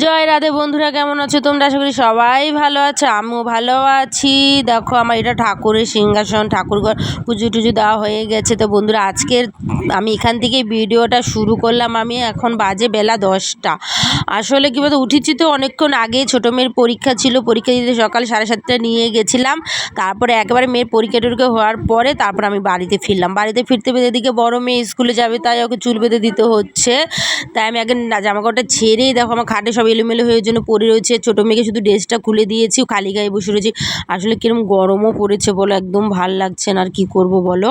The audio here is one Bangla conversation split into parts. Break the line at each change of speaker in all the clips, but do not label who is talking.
জয় রাধে বন্ধুরা, কেমন আছো তোমরা? আশা করি সবাই ভালো আছো, আমিও ভালো আছি। দেখো আমার এটা ঠাকুরের সিংহাসন, ঠাকুরঘর পুজো টুজো দেওয়া হয়ে গেছে। তো বন্ধুরা আজকের আমি এখান থেকে ভিডিওটা শুরু করলাম। আমি এখন বাজে বেলা 10টা। আসলে কী বলতো, উঠেছি তো অনেকক্ষণ আগে। ছোটো মেয়ের পরীক্ষা ছিল, পরীক্ষা দিতে সকাল 7:30টায় নিয়ে গেছিলাম। তারপরে একেবারে মেয়ের পরীক্ষা টরীক্ষা হওয়ার পরে তারপর আমি বাড়িতে ফিরলাম। বাড়িতে ফিরতে ফিরতে এদিকে বড় মেয়ে স্কুলে যাবে, তাই ওকে চুল বেঁধে দিতে হচ্ছে। তাই আমি আগে জামাকাপড়টা ছেড়েই দেখো আমার খাটে সব এলোমেলো হয়ে জন্য পড়ে রয়েছে। ছোটো মেয়েকে শুধু ড্রেসটা খুলে দিয়েছি, খালি গায়ে বসে রয়েছি। আসলে কিরম গরমও পড়েছে বলো, একদম ভাল লাগছে না। আর কি করব বলো,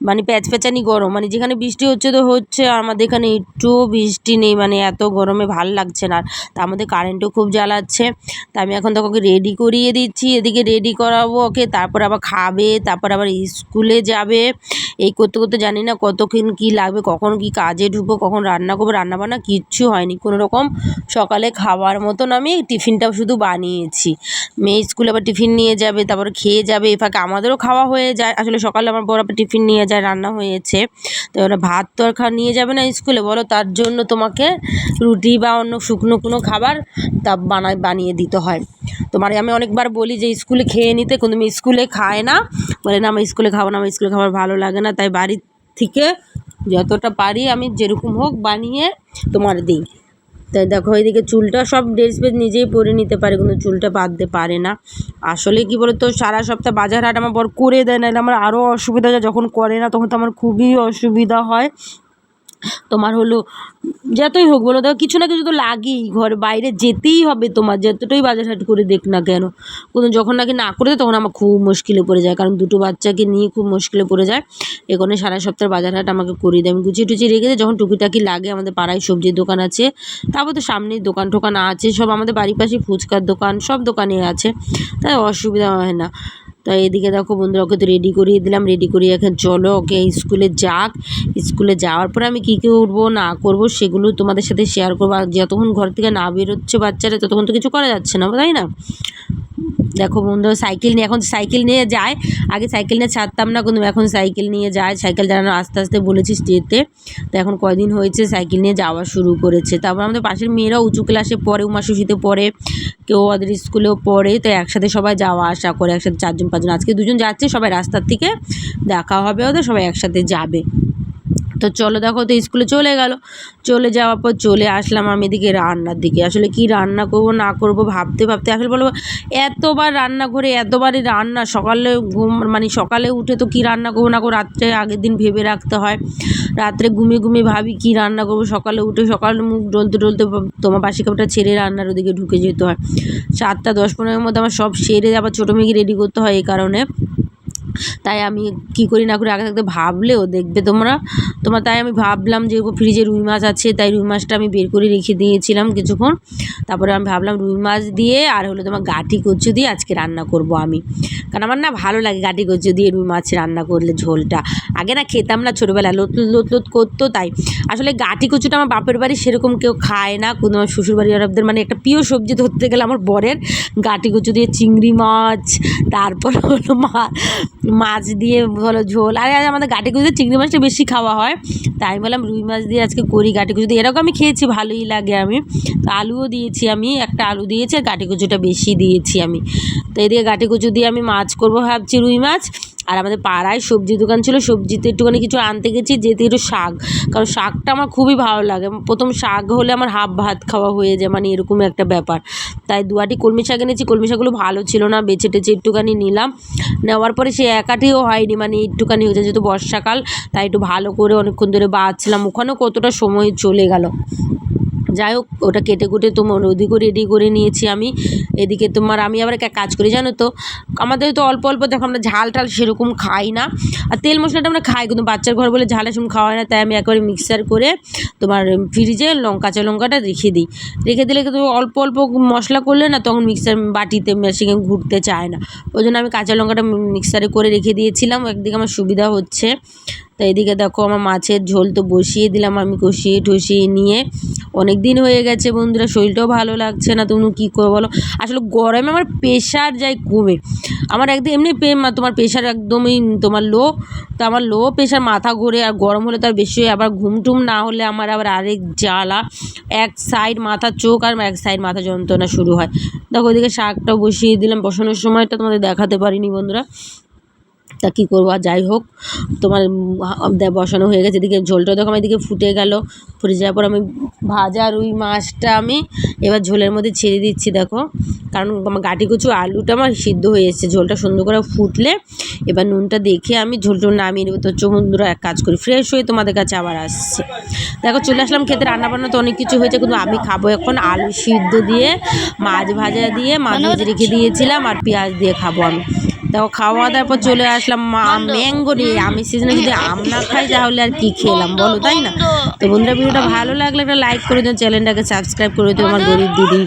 মানে প্যাচপ্যাচানি গরম। মানে যেখানে বৃষ্টি হচ্ছে তো হচ্ছে, আর আমাদের এখানে একটুও বৃষ্টি নেই। মানে এত গরমে ভাল লাগছে না। আর তার মধ্যে কারেন্টও খুব জ্বালাচ্ছে। তা আমি এখন তোকে রেডি করিয়ে দিচ্ছি, এদিকে রেডি করাবো ওকে, তারপর আবার খাবে, তারপর আবার স্কুলে যাবে। এই করতে করতে জানি না কতক্ষণ কী লাগবে, কখন কি কাজে ঢুকবো, কখন রান্না করবো। রান্নাবান্না কিচ্ছু হয়নি কোনো রকম। সকালে খাওয়ার মতন আমি টিফিনটাও শুধু বানিয়েছি। মেয়ে স্কুলে আবার টিফিন নিয়ে যাবে, তারপর খেয়ে যাবে। এ ফাঁকে আমাদেরও খাওয়া হয়ে যায়। আসলে সকালে আমার বড় টিফিন নিয়ে যায়, রান্না হয়েছে। তো ওরা ভাত তো আর নিয়ে যাবে না স্কুলে বলো, তার জন্য তোমাকে রুটি বা অন্য শুকনো কোনো খাবার তা বানিয়ে দিতে হয়। তোমার আমি অনেকবার বলি যে স্কুলে খেয়ে নিতে, কিন্তু আমি স্কুলে খায় না, বলে না আমার স্কুলে খাবো না, আমার স্কুলে খাবার ভালো লাগে না। তাই বাড়ি থেকে যতটা পারি আমি যেরকম হোক বানিয়ে তোমার দিই। তাই দেখো এদিকে চুলটা সব ড্রেস ফ্রেস নিজেই পরে নিতে পারে, কিন্তু চুলটা বাঁধতে পারে না। আসলে কি বলতো, সারা সপ্তাহ বাজার হাট আমার বর করে দেয় না, আমার আরও অসুবিধা হয়। যখন করে না তখন তো আমার খুবই অসুবিধা হয়। তোমার হলো যতই হোক বলো, দেখো কিছু না কিছু তো লাগেই, ঘরে বাইরে যেতেই হবে তোমার, যতটাই বাজার হাট করে দেখ না কেন। কিন্তু যখন নাকি না করে দেয় তখন আমার খুব মুশকিলে পড়ে যায়, কারণ দুটো বাচ্চাকে নিয়ে খুব মুশকিলে পড়ে যায়। এখানে সারা সপ্তাহ বাজার হাট আমাকে করিয়ে দেয়। আমি গুছিয়ে টুচিয়ে রেখে দিই, যখন টুকিটাকি লাগে। আমাদের পাড়ায় সবজির দোকান আছে, তারপর তো সামনেই দোকান টোকান আছে সব, আমাদের বাড়ির পাশে ফুচকার দোকান, সব দোকানে আছে, তাই অসুবিধা হয় না। তাই এদিকে দেখো বন্ধুরা ওকে তো রেডি করিয়ে দিলাম। রেডি করিয়ে এখন চলো ওকে স্কুলে যাক। স্কুলে যাওয়ার পরে আমি কী করবো না করবো সেগুলো তোমাদের সাথে শেয়ার করবো। আর যতক্ষণ ঘর থেকে না বেরোচ্ছে বাচ্চারা ততক্ষণ তো কিছু করা যাচ্ছে না, তাই না? দেখো বন্ধু সাইকেল নিয়ে, এখন সাইকেল নিয়ে যায়। আগে সাইকেল নিয়ে ছাড়তাম না, কিন্তু এখন সাইকেল নিয়ে যায়। সাইকেল চালানো আস্তে আস্তে বলেছিস যেতে, তো এখন কয়দিন হয়েছে সাইকেল নিয়ে যাওয়া শুরু করেছে। তারপর আমাদের পাশের মেয়েরাও উঁচু ক্লাসে পড়ে, উমাশুষিতে পড়ে, কেউ ওদের স্কুলেও পড়ে। তো একসাথে সবাই যাওয়া আসা করে, একসাথে 4-5 জন। আজকে 2জন যাচ্ছে, সবাই রাস্তার থেকে দেখা হবে ওদের, সবাই একসাথে যাবে। তো চলো দেখো তো স্কুলে চলে গেল। চলে যাওয়ার পর চলে আসলাম আমি এদিকে রান্নার দিকে। আসলে কি রান্না করব না করব ভাবতে ভাবতে আসলে বলবো, এতবার রান্নাঘরে এতবারই রান্না। সকালে মানে সকালে উঠে তো কি রান্না করবো না করবো রাত্রে আগের দিন ভেবে রাখতে হয়। রাত্রে ঘুমিয়ে ঘুমিয়ে ভাবি কি রান্না করবো, সকালে উঠে সকালে মুখ ডলতে ডলতে তোমার বাসি কাপটা ছেড়ে রান্নার ওদিকে ঢুকে যেতে হয়। 7টা 10-15-এর মধ্যে আমার সব সেরে আবার ছোটো মেয়েকে রেডি করতে হয়। এই কারণে তাই আমি কি করি না করি আগে থাকতে ভাবলেও দেখবে তোমরা। তাই আমি ভাবলাম যে ফ্রিজে রুই মাছ আছে, তাই রুই মাছটা আমি বের করে রেখে দিয়েছিলাম কিছুক্ষণ। তারপরে আমি ভাবলাম রুই মাছ দিয়ে আর হলো তোমার গাঁটি কচু দিয়ে আজকে রান্না করব আমি, কারণ আমার না ভালো লাগে গাঁটি কচু দিয়ে রুই মাছ রান্না করলে। ঝোলটা আগে না খেতাম না, ছোটোবেলায় লোত লোত লোত করতো। তাই আসলে গাঁটি কচুটা আমার বাপের বাড়ি সেরকম কেউ খায় না, কোনো আমার শ্বশুরবাড়ি ওরদের মানে একটা প্রিয় সবজি ধরতে গেলে আমার বরের গাঁটি কচু দিয়ে চিংড়ি মাছ, তারপর হলো মাছ দিয়ে হলো ঝোল। আর আমাদের গাঁটি কচু দিয়ে চিংড়ি মাছটা বেশি খাওয়া হয়, তাই আমি বললাম রুই মাছ দিয়ে আজকে করি গাঁটি কচু দিয়ে। এরকম আমি খেয়েছি, ভালোই লাগে। আমি তো আলুও দিয়েছি, আমি একটা আলু দিয়েছি আর গাঁটি কচুটা বেশি দিয়েছি আমি। তো এদিকে গাঁটি কচু দিয়ে আমি মাছ করবো ভাবছি, রুই মাছ। আর আমাদের পাড়ায় সবজি দোকান ছিল, সবজিতে একটুখানি কিছু আনতে গেছি, যেতে একটু শাক, কারণ শাকটা আমার খুবই ভালো লাগে। প্রথম শাক হলে আমার হাফ ভাত খাওয়া হয়ে যায়, মানে এরকম একটা ব্যাপার। তাই 2 আটি কলমি শাক এনেছি, কলমি শাকগুলো ভালো ছিল না, বেছে টেছে একটুখানি নিলাম। নেওয়ার পরে সে 1 আটিও হয়নি, মানে একটুখানি হয়েছে, যেহেতু বর্ষাকাল তাই একটু ভালো করে অনেকক্ষণ ধরে বাছলাম। ওখানেও কতটা সময় চলে গেল। যাই হোক ওটা কেটে কুটে তোমার ওদিকেও রেডি করে নিয়েছি আমি। এদিকে তোমার আমি আবার একটা কাজ করি জানো তো, আমাদের তো অল্প অল্প দেখো আমরা ঝাল টাল সেরকম খাই না, আর তেল মশলাটা আমরা খাই, কিন্তু বাচ্চার ঘর বলে ঝাল সেরকম খাওয়া হয় না। তাই আমি একবারে মিক্সার করে তোমার ফ্রিজে কাঁচা লঙ্কাটা রেখে দিই। রেখে দিলে কিন্তু অল্প অল্প মশলা করলে না তখন মিক্সার বাটিতে মেশিনে ঘুরতে চায় না, ওই জন্য আমি কাঁচা লঙ্কাটা মিক্সারে করে রেখে দিয়েছিলাম। একদিকে আমার সুবিধা হচ্ছে। তো এদিকে দেখো আমার মাছের ঝোল তো বসিয়ে দিলাম আমি, কষিয়ে টষিয়ে নিয়ে। অনেক দিন হয়ে গেছে বন্ধুরা, শরীরটাও ভালো লাগছে না, তুমি কী করবো বলো। আসলে গরমে আমার প্রেশার যায় কমে, আমার একদম এমনি তোমার প্রেশার একদমই তোমার লো, তো আমার লো প্রেশার, মাথা ঘুরে, আর গরম হলে তো আর বেশি হয়, আবার ঘুমটুম না হলে আমার আবার আরেক জ্বালা, এক সাইড মাথা চোখ আর এক সাইড মাথা যন্ত্রণা শুরু হয়। দেখো ওইদিকে শাকটাও বসিয়ে দিলাম, বসানোর সময়টা তোমাদের দেখাতে পারিনি বন্ধুরা, তা কী করবো। আর যাই হোক তোমার বসানো হয়ে গেছে, এদিকে ঝোলটা দেখো আমার এদিকে ফুটে গেল, ফুটে যাওয়ার পর আমি ভাজা রুই মাছটা আমি এবার ঝোলের মধ্যে ছেড়ে দিচ্ছি। দেখো কারণ আমার গাটি কচু আলুটা আমার সিদ্ধ হয়ে এসেছে, ঝোলটা সুন্দর করে ফুটলে এবার নুনটা দেখে আমি ঝোলটা নামিয়ে নেবো। তো বন্ধুরা এক কাজ করি, ফ্রেশ হয়ে তোমাদের কাছে আবার আসছি। দেখো চলে আসলাম খেতে, রান্নাবান্না তো অনেক কিছু হয়েছে, কিন্তু আমি খাবো এখন আলু সিদ্ধ দিয়ে, মাছ ভাজা দিয়ে, মাছ ভেজে রেখে দিয়েছিলাম, আর পেঁয়াজ দিয়ে খাবো আমি। দেখো খাওয়া দাওয়ার পর চলে আসলাম ম্যাঙ্গো নিয়ে। আমি সিজনে যদি আম না খাই তাহলে আর কি খেলাম বলো, তাই না? তো বন্ধুরা ভিডিওটা ভালো লাগলে একটা লাইক করে দিও, চ্যানেলটাকে সাবস্ক্রাইব করে দিও আমার গরিব দিদি।